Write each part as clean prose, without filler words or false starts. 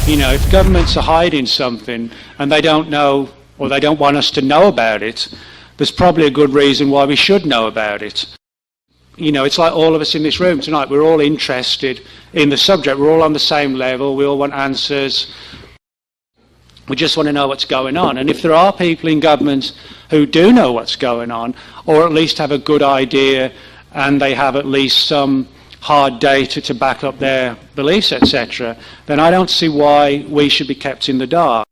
You know, if governments are hiding something and they don't know, or they don't want us to know about it, there's probably a good reason why we should know about it. You know, it's like all of us in this room tonight, we're all interested in the subject, we're all on the same level, we all want answers, we just want to know what's going on. And if there are people in government who do know what's going on, or at least have a good idea, and they have at least some hard data to back up their beliefs, etc., then I don't see why we should be kept in the dark.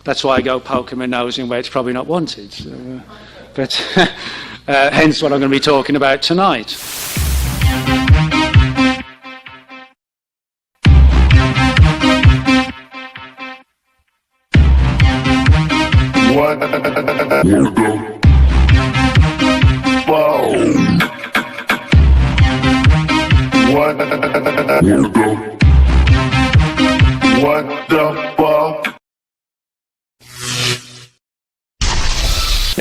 That's why I go poking my nose in where it's probably not wanted. So, but hence what I'm going to be talking about tonight.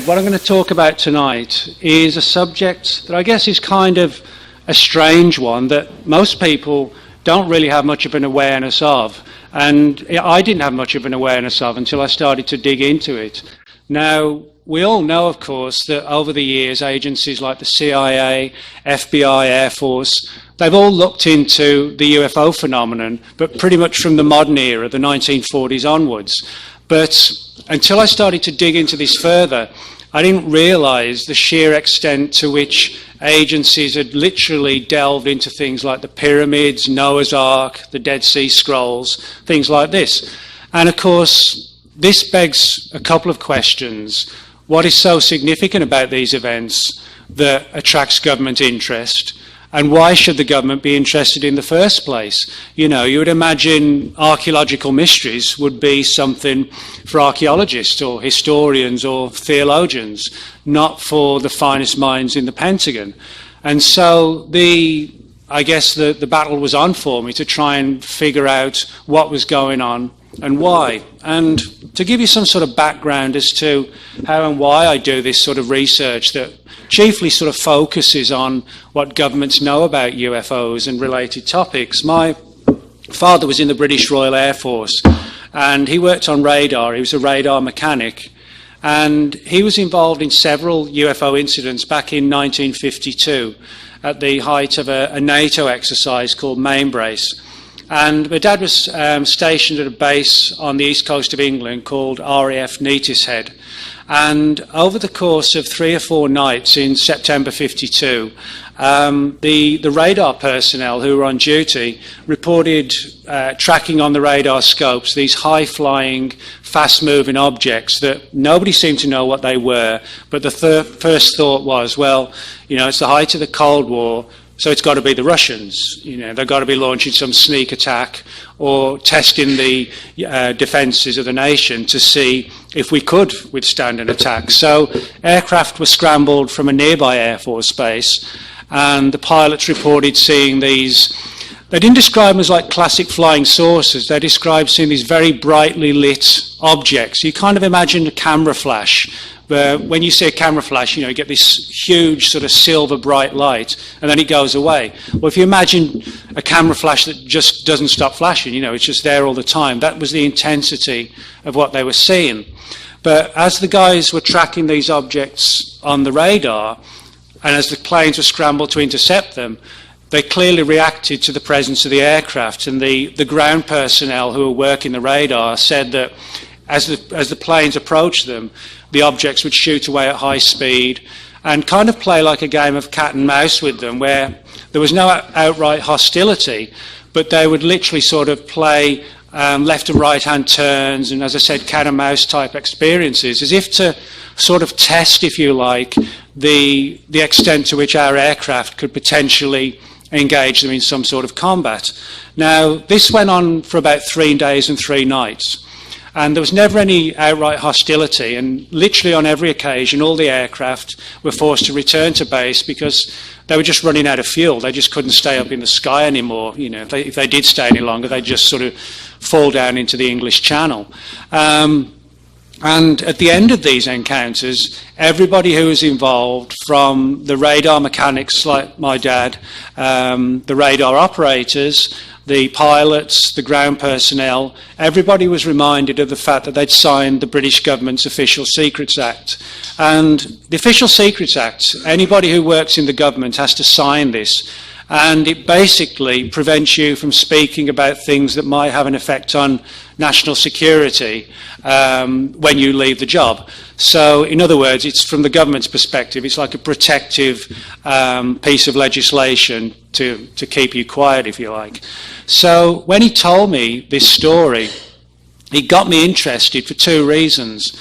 What I'm going to talk about tonight is a subject that I guess is kind of a strange one that most people don't really have much of an awareness of. And I didn't have much of an awareness of until I started to dig into it. Now, we all know, of course, that over the years, agencies like the CIA, FBI, Air Force, they've all looked into the UFO phenomenon, but pretty much from the modern era, the 1940s onwards. But until I started to dig into this further, I didn't realise the sheer extent to which agencies had literally delved into things like the pyramids, Noah's Ark, the Dead Sea Scrolls, things like this. And of course, this begs a couple of questions. What is so significant about these events that attracts government interest? And why should the government be interested in the first place? You know, you would imagine archaeological mysteries would be something for archaeologists or historians or theologians, not for the finest minds in the Pentagon. And so I guess the battle was on for me to try and figure out what was going on and why. And to give you some sort of background as to how and why I do this sort of research that chiefly sort of focuses on what governments know about UFOs and related topics. My father was in the British Royal Air Force and he worked on radar. He was a radar mechanic and he was involved in several UFO incidents back in 1952 at the height of a NATO exercise called Mainbrace. And my dad was stationed at a base on the east coast of England called RAF Neatishead. And over the course of 3 or 4 nights in September 52, the radar personnel who were on duty reported tracking on the radar scopes these high-flying, fast-moving objects that nobody seemed to know what they were, but the first thought was, well, you know, it's the height of the Cold War, so it's got to be the Russians. You know, they've got to be launching some sneak attack or testing the defences of the nation to see if we could withstand an attack. So aircraft were scrambled from a nearby Air Force base, and the pilots reported seeing these. They didn't describe them as like classic flying saucers. They described seeing these very brightly lit objects. You kind of imagine a camera flash. But when you see a camera flash, you know, you get this huge sort of silver bright light, and then it goes away. Well, if you imagine a camera flash that just doesn't stop flashing, you know, it's just there all the time. That was the intensity of what they were seeing. But as the guys were tracking these objects on the radar, and as the planes were scrambled to intercept them, they clearly reacted to the presence of the aircraft. And the ground personnel who were working the radar said that as the planes approached them, the objects would shoot away at high speed and kind of play like a game of cat and mouse with them, where there was no outright hostility, but they would literally sort of play left and right hand turns and, as I said, cat and mouse type experiences, as if to sort of test, if you like, the extent to which our aircraft could potentially engage them in some sort of combat. Now, this went on for about 3 days and 3 nights. And there was never any outright hostility, and literally on every occasion all the aircraft were forced to return to base because they were just running out of fuel. They just couldn't stay up in the sky anymore. You know, if they did stay any longer, they'd just sort of fall down into the English Channel. And at the end of these encounters, everybody who was involved, from the radar mechanics like my dad, the radar operators, the pilots, the ground personnel, everybody was reminded of the fact that they'd signed the British government's Official Secrets Act. And the Official Secrets Act, anybody who works in the government has to sign this. And it basically prevents you from speaking about things that might have an effect on national security when you leave the job. So, in other words, it's from the government's perspective, it's like a protective piece of legislation to keep you quiet, if you like. So, when he told me this story, it got me interested for two reasons.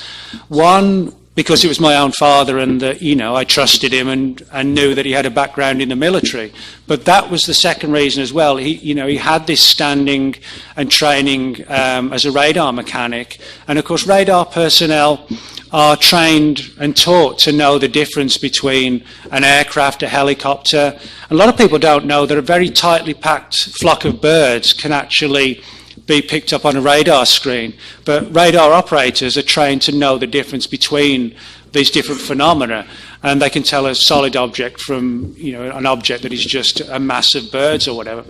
One, because it was my own father and, I trusted him and knew that he had a background in the military. But that was the second reason as well. He had this standing and training as a radar mechanic. And, of course, radar personnel are trained and taught to know the difference between an aircraft, a helicopter. A lot of people don't know that a very tightly packed flock of birds can actually be picked up on a radar screen, but radar operators are trained to know the difference between these different phenomena, and they can tell a solid object from an object that is just a mass of birds or whatever.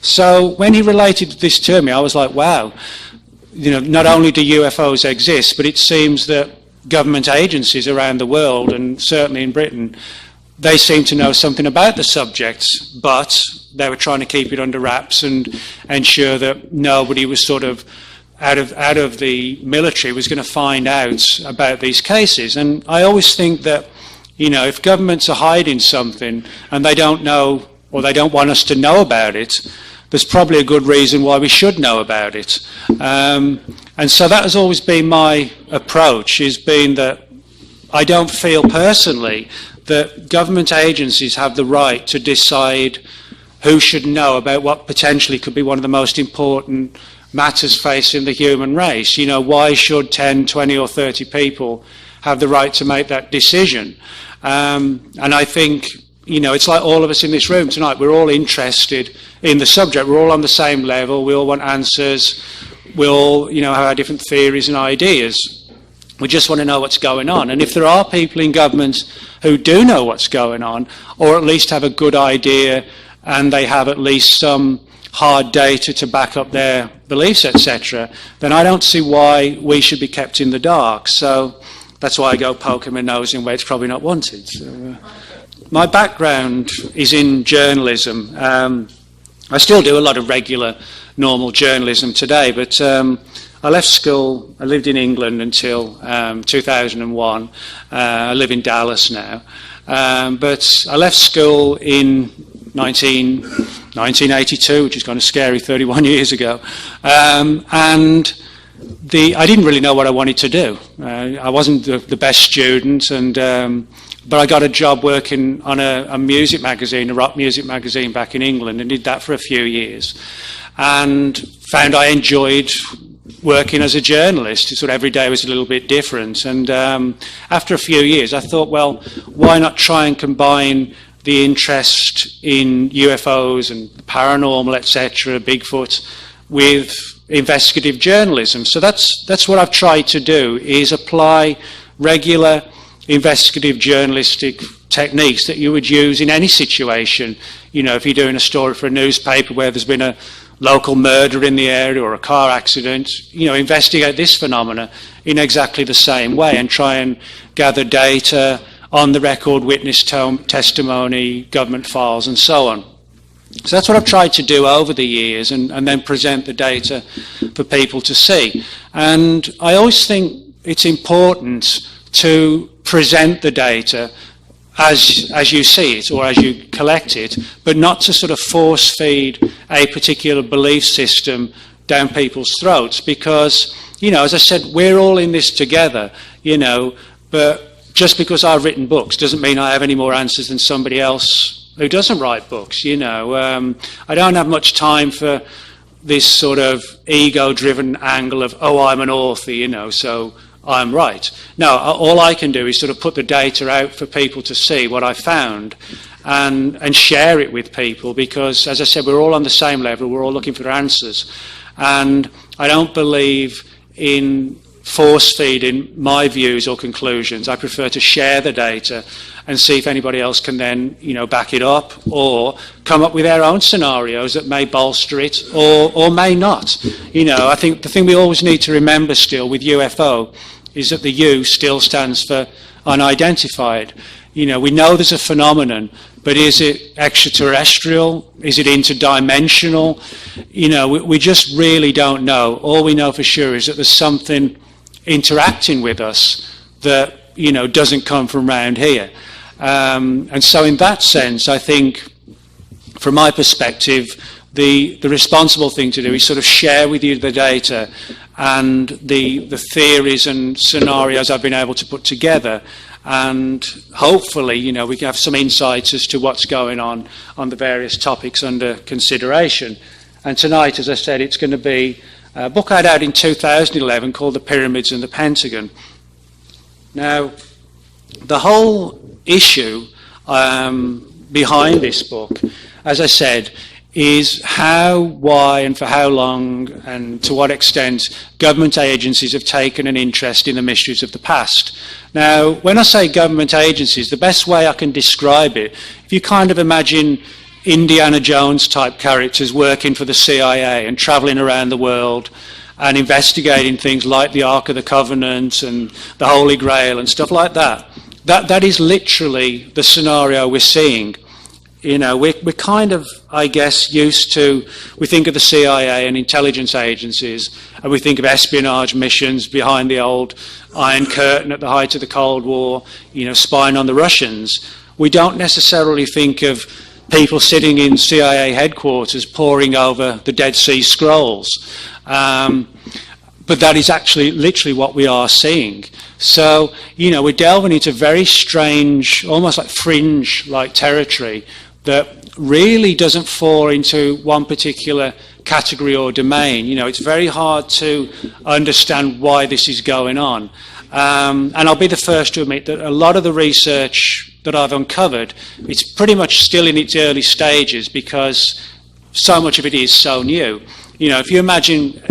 So when he related this to me, I was like, wow, not only do UFOs exist, but it seems that government agencies around the world, and certainly in Britain, they seem to know something about the subject, but they were trying to keep it under wraps and ensure that nobody was sort of out of the military was going to find out about these cases. And I always think that, if governments are hiding something and they don't know or they don't want us to know about it, there's probably a good reason why we should know about it. And so that has always been my approach, is being that I don't feel personally that government agencies have the right to decide who should know about what potentially could be one of the most important matters facing the human race. Why should 10, 20 or 30 people have the right to make that decision? And I think, it's like all of us in this room tonight, we're all interested in the subject, we're all on the same level, we all want answers, we all, have our different theories and ideas. We just want to know what's going on. And if there are people in government who do know what's going on, or at least have a good idea, and they have at least some hard data to back up their beliefs, etc., then I don't see why we should be kept in the dark. So that's why I go poking my nose in where it's probably not wanted. So, my background is in journalism. I still do a lot of regular, normal journalism today, but I left school, I lived in England until 2001. I live in Dallas now. But I left school in 1982, which is kind of scary, 31 years ago. And I didn't really know what I wanted to do. I wasn't the best student, but I got a job working on a music magazine, a rock music magazine back in England, and did that for a few years. And found I enjoyed working as a journalist. Sort of every day was a little bit different. And after a few years, I thought, well, why not try and combine the interest in UFOs and paranormal, etc., Bigfoot, with investigative journalism. So that's what I've tried to do, is apply regular investigative journalistic techniques that you would use in any situation. If you're doing a story for a newspaper where there's been a local murder in the area or a car accident, investigate this phenomena in exactly the same way and try and gather data, on the record witness testimony, government files and so on. So that's what I've tried to do over the years, and then present the data for people to see. And I always think it's important to present the data as you see it or as you collect it, but not to sort of force feed a particular belief system down people's throats, because, as I said, we're all in this together, but just because I've written books doesn't mean I have any more answers than somebody else who doesn't write books. I don't have much time for this sort of ego-driven angle of, I'm an author, so I'm right. No, all I can do is sort of put the data out for people to see what I found and share it with people, because, as I said, we're all on the same level, we're all looking for answers. And I don't believe in force-feeding my views or conclusions. I prefer to share the data and see if anybody else can then, back it up or come up with their own scenarios that may bolster it or may not. I think the thing we always need to remember still with UFO is that the U still stands for unidentified. We know there's a phenomenon, but is it extraterrestrial? Is it interdimensional? We just really don't know. All we know for sure is that there's something interacting with us that, doesn't come from around here. And so in that sense, I think, from my perspective, the responsible thing to do is sort of share with you the data and the theories and scenarios I've been able to put together. And hopefully, we can have some insights as to what's going on the various topics under consideration. And tonight, as I said, it's going to be a book I had out in 2011 called The Pyramids and the Pentagon. Now, the whole issue behind this book, as I said, is how, why, and for how long, and to what extent government agencies have taken an interest in the mysteries of the past. Now, when I say government agencies, the best way I can describe it, if you kind of imagine Indiana Jones type characters working for the CIA and travelling around the world and investigating things like the Ark of the Covenant and the Holy Grail and stuff like that, that is literally the scenario we're seeing. We're kind of, I guess, used to, we think of the CIA and intelligence agencies, and we think of espionage missions behind the old Iron Curtain at the height of the Cold War, spying on the Russians. We don't necessarily think of people sitting in CIA headquarters poring over the Dead Sea Scrolls. But that is actually literally what we are seeing. So, we're delving into very strange, almost like fringe-like territory that really doesn't fall into one particular category or domain. It's very hard to understand why this is going on. And I'll be the first to admit that a lot of the research that I've uncovered, it's pretty much still in its early stages because so much of it is so new. If you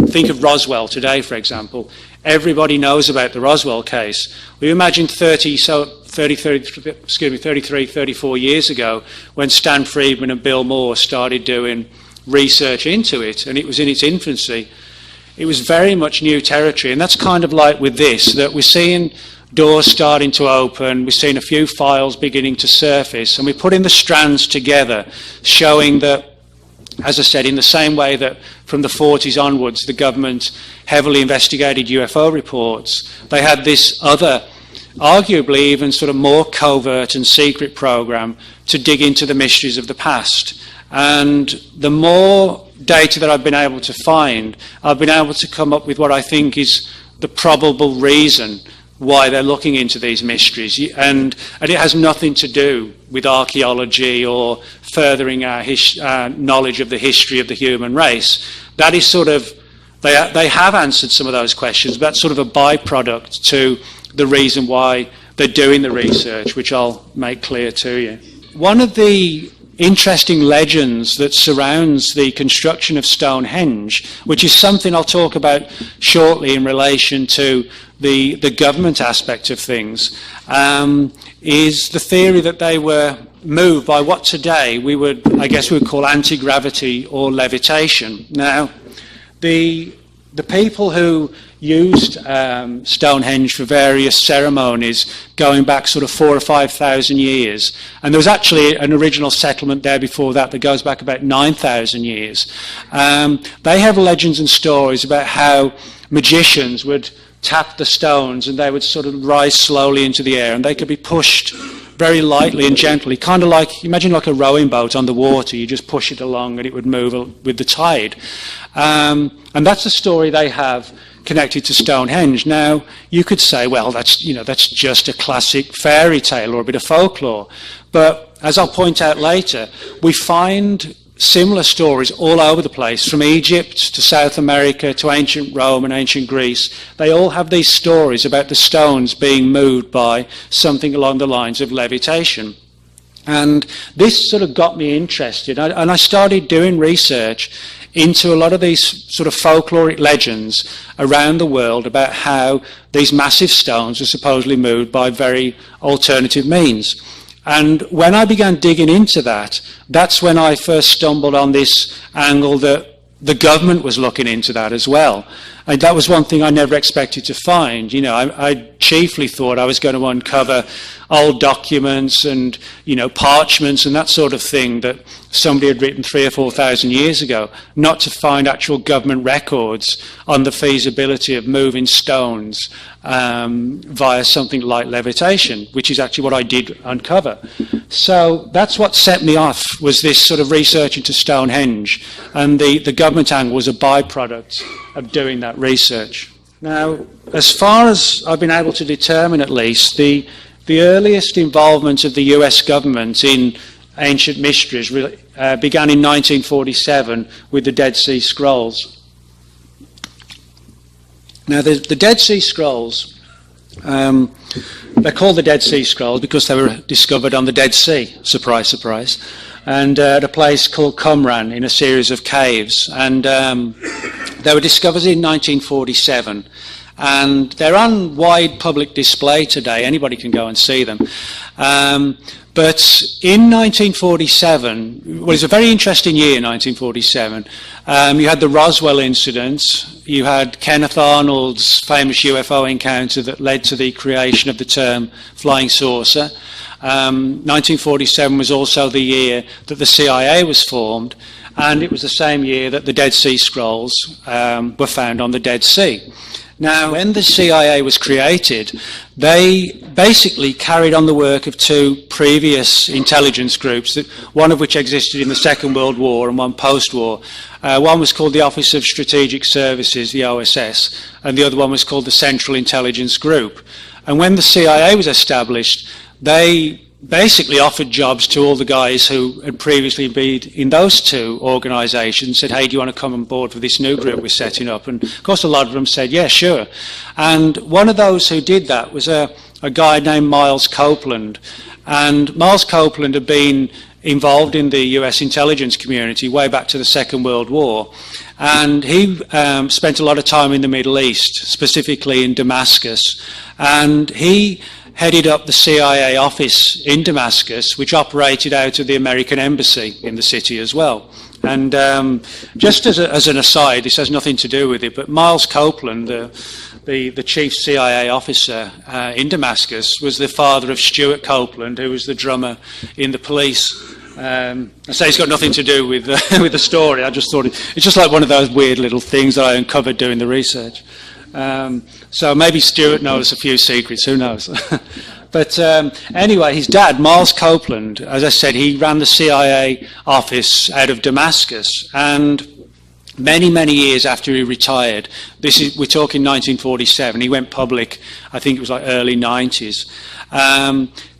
think of Roswell today, for example, everybody knows about the Roswell case. We imagine 34 years ago when Stan Friedman and Bill Moore started doing research into it, and it was in its infancy. It was very much new territory, and that's kind of like with this, that we're seeing doors starting to open, we're seeing a few files beginning to surface, and we're putting the strands together, showing that, as I said, in the same way that from the 40s onwards the government heavily investigated UFO reports, they had this other, arguably even sort of more covert and secret program to dig into the mysteries of the past. And the more data that I've been able to find, I've been able to come up with what I think is the probable reason why they're looking into these mysteries. And it has nothing to do with archaeology or furthering our knowledge of the history of the human race. That is sort of, they have answered some of those questions, but that's sort of a byproduct to the reason why they're doing the research, which I'll make clear to you. One of the interesting legends that surrounds the construction of Stonehenge, which is something I'll talk about shortly in relation to the government aspect of things, is the theory that they were moved by what today we would call anti-gravity or levitation. Now, the people who used Stonehenge for various ceremonies going back sort of 4,000 or 5,000 years. And there was actually an original settlement there before that goes back about 9,000 years. They have legends and stories about how magicians would tap the stones and they would sort of rise slowly into the air and they could be pushed very lightly and gently, kind of like, imagine like a rowing boat on the water. You just push it along and it would move with the tide. And that's a story they have connected to Stonehenge. Now, you could say, well, that's just a classic fairy tale or a bit of folklore. But as I'll point out later, we find similar stories all over the place, from Egypt to South America to ancient Rome and ancient Greece. They all have these stories about the stones being moved by something along the lines of levitation. And this sort of got me interested, and I started doing research into a lot of these sort of folkloric legends around the world about how these massive stones are supposedly moved by very alternative means. And when I began digging into that, that's when I first stumbled on this angle that the government was looking into that as well. And that was one thing I never expected to find. You know, I chiefly thought I was going to uncover old documents and, you know, parchments and that sort of thing that somebody had written 3,000 or 4,000 years ago, not to find actual government records on the feasibility of moving stones via something like levitation, which is actually what I did uncover. So that's what set me off, was this sort of research into Stonehenge, and the government angle was a byproduct of doing that research. Now, as far as I've been able to determine at least, the earliest involvement of the US government in ancient mysteries began in 1947 with the Dead Sea Scrolls. Now, the Dead Sea Scrolls, they're called the Dead Sea Scrolls because they were discovered on the Dead Sea, surprise, surprise, and at a place called Qumran in a series of caves. And they were discovered in 1947. And they're on wide public display today. Anybody can go and see them. But in 1947, well, it was a very interesting year, 1947. You had the Roswell incident. You had Kenneth Arnold's famous UFO encounter that led to the creation of the term flying saucer. 1947 was also the year that the CIA was formed, and it was the same year that the Dead Sea Scrolls were found on the Dead Sea. Now, when the CIA was created, they basically carried on the work of two previous intelligence groups, one of which existed in the Second World War and one post-war. One was called the Office of Strategic Services, the OSS, and the other one was called the Central Intelligence Group. And when the CIA was established, they basically offered jobs to all the guys who had previously been in those two organisations, said, hey, do you want to come on board for this new group we're setting up? And of course a lot of them said, yeah, sure. And one of those who did that was a guy named Miles Copeland. And Miles Copeland had been involved in the US intelligence community way back to the Second World War. And he spent a lot of time in the Middle East, specifically in Damascus. And he headed up the CIA office in Damascus, which operated out of the American embassy in the city as well. And just as an aside, this has nothing to do with it, but Miles Copeland, the chief CIA officer in Damascus, was the father of Stuart Copeland, who was the drummer in the Police. I say it's got nothing to do with with the story. I just thought it's just like one of those weird little things that I uncovered doing the research. So maybe Stuart knows a few secrets, who knows? But anyway, his dad, Miles Copeland, as I said, he ran the CIA office out of Damascus. And many, many years after he retired, we're talking 1947, he went public, I think it was like early 90s.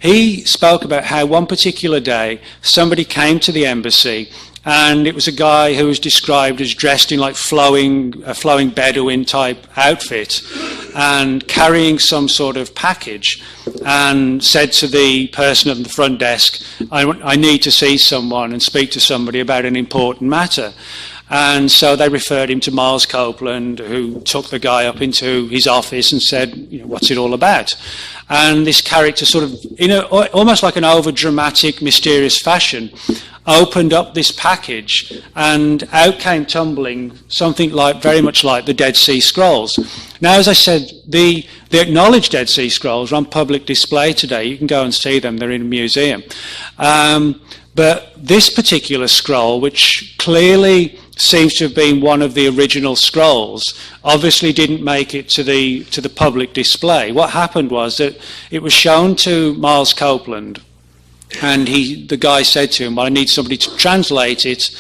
He spoke about how one particular day somebody came to the embassy, and it was a guy who was described as dressed in like a flowing Bedouin type outfit and carrying some sort of package, and said to the person at the front desk, I need to see someone and speak to somebody about an important matter. And so they referred him to Miles Copeland, who took the guy up into his office and said, you know, what's it all about? And this character sort of, almost like an over-dramatic, mysterious fashion, opened up this package, and out came tumbling something like, very much like the Dead Sea Scrolls. Now, as I said, the acknowledged Dead Sea Scrolls are on public display today. You can go and see them. They're in a museum. But this particular scroll, which clearly seems to have been one of the original scrolls, obviously didn't make it to the public display. What happened was that it was shown to Miles Copeland, and the guy said to him, well, I need somebody to translate it.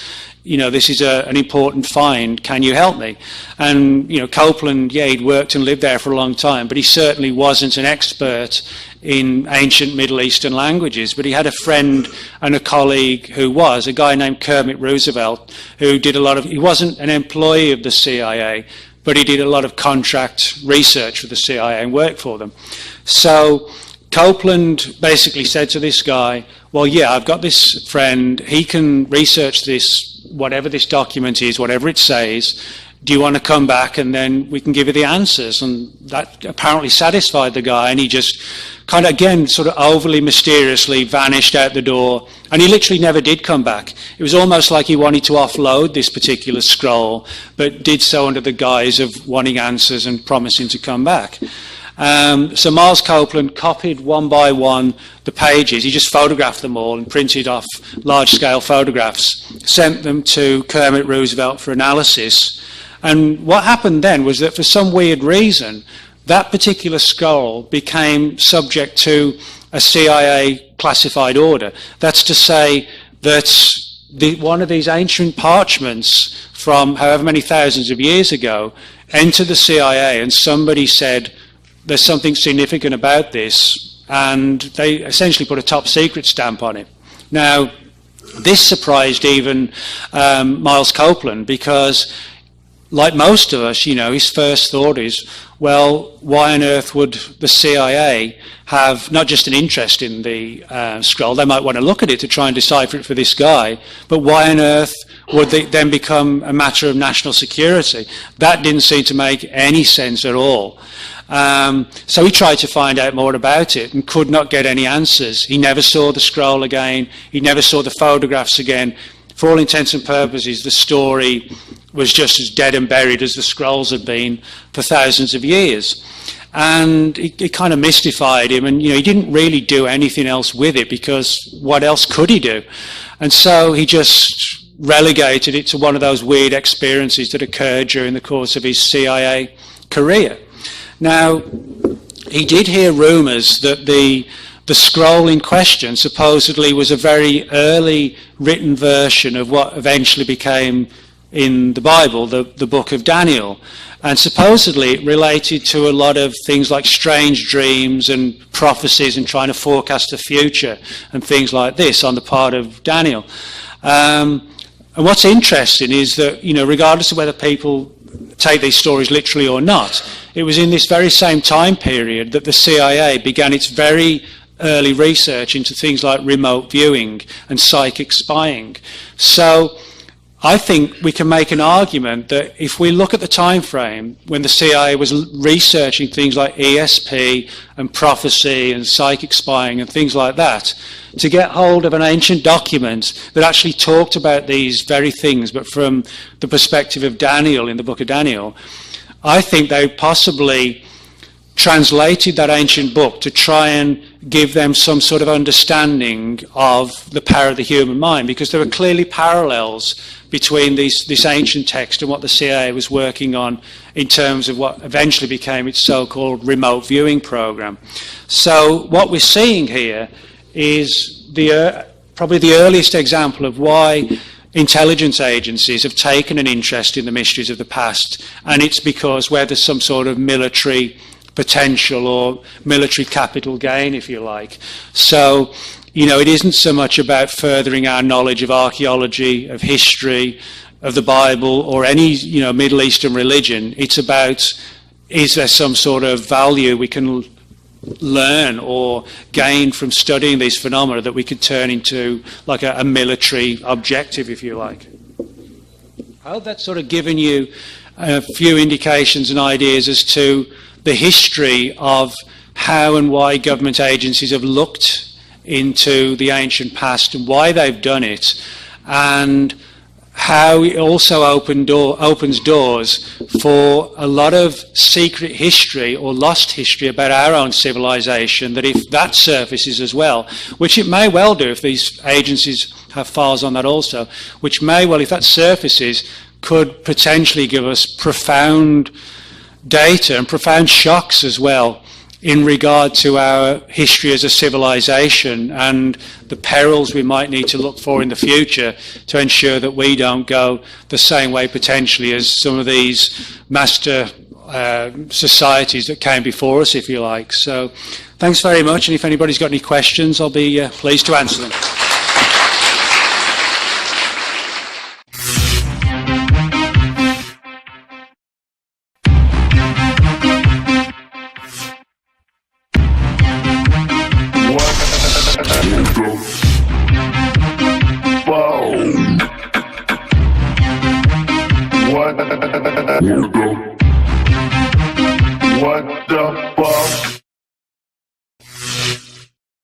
You know, this is an important find. Can you help me? And, you know, Copeland, yeah, he'd worked and lived there for a long time, but he certainly wasn't an expert in ancient Middle Eastern languages. But he had a friend and a colleague who was, a guy named Kermit Roosevelt, who did he wasn't an employee of the CIA, but he did a lot of contract research for the CIA and worked for them. So Copeland basically said to this guy, well, yeah, I've got this friend. He can research this, whatever this document is, whatever it says. do you want to come back and then we can give you the answers? And that apparently satisfied the guy, and he just kind of, again, sort of overly mysteriously vanished out the door, and he literally never did come back. It was almost like he wanted to offload this particular scroll, but did so under the guise of wanting answers and promising to come back. So Miles Copeland copied one by one the pages. He just photographed them all and printed off large-scale photographs, sent them to Kermit Roosevelt for analysis. And what happened then was that for some weird reason, that particular scroll became subject to a CIA classified order. That's to say that one of these ancient parchments from however many thousands of years ago entered the CIA, and somebody said, there's something significant about this, and they essentially put a top secret stamp on it. Now, this surprised even Miles Copeland, because like most of us, his first thought is, well, why on earth would the CIA have not just an interest in the scroll? They might want to look at it to try and decipher it for this guy, but why on earth would it then become a matter of national security? That didn't seem to make any sense at all. So he tried to find out more about it and could not get any answers. He never saw the scroll again. He never saw the photographs again. For all intents and purposes, the story was just as dead and buried as the scrolls had been for thousands of years. And it kind of mystified him, and he didn't really do anything else with it, because what else could he do? And so he just relegated it to one of those weird experiences that occurred during the course of his CIA career. Now, he did hear rumours that the scroll in question supposedly was a very early written version of what eventually became in the Bible, the book of Daniel. And supposedly it related to a lot of things like strange dreams and prophecies and trying to forecast the future and things like this on the part of Daniel. And what's interesting is that, regardless of whether people take these stories literally or not, it was in this very same time period that the CIA began its very early research into things like remote viewing and psychic spying. So I think we can make an argument that if we look at the time frame when the CIA was researching things like ESP and prophecy and psychic spying and things like that, to get hold of an ancient document that actually talked about these very things, but from the perspective of Daniel in the book of Daniel, I think they possibly translated that ancient book to try and give them some sort of understanding of the power of the human mind, because there were clearly parallels between this ancient text and what the CIA was working on in terms of what eventually became its so-called remote viewing program. So what we're seeing here is probably the earliest example of why intelligence agencies have taken an interest in the mysteries of the past, and it's because where there's some sort of military potential or military capital gain, if you like. So, it isn't so much about furthering our knowledge of archaeology, of history, of the Bible, or any, Middle Eastern religion. It's about, is there some sort of value we can learn or gain from studying these phenomena that we could turn into like a military objective, if you like. I hope that's sort of given you a few indications and ideas as to the history of how and why government agencies have looked into the ancient past and why they've done it, and how it also opens doors for a lot of secret history or lost history about our own civilization, that if that surfaces as well, which it may well do if these agencies have files on that also, which may well, if that surfaces, could potentially give us profound data and profound shocks as well in regard to our history as a civilization and the perils we might need to look for in the future to ensure that we don't go the same way potentially as some of these master societies that came before us, if you like. So thanks very much, and if anybody's got any questions, I'll be pleased to answer them. Word up.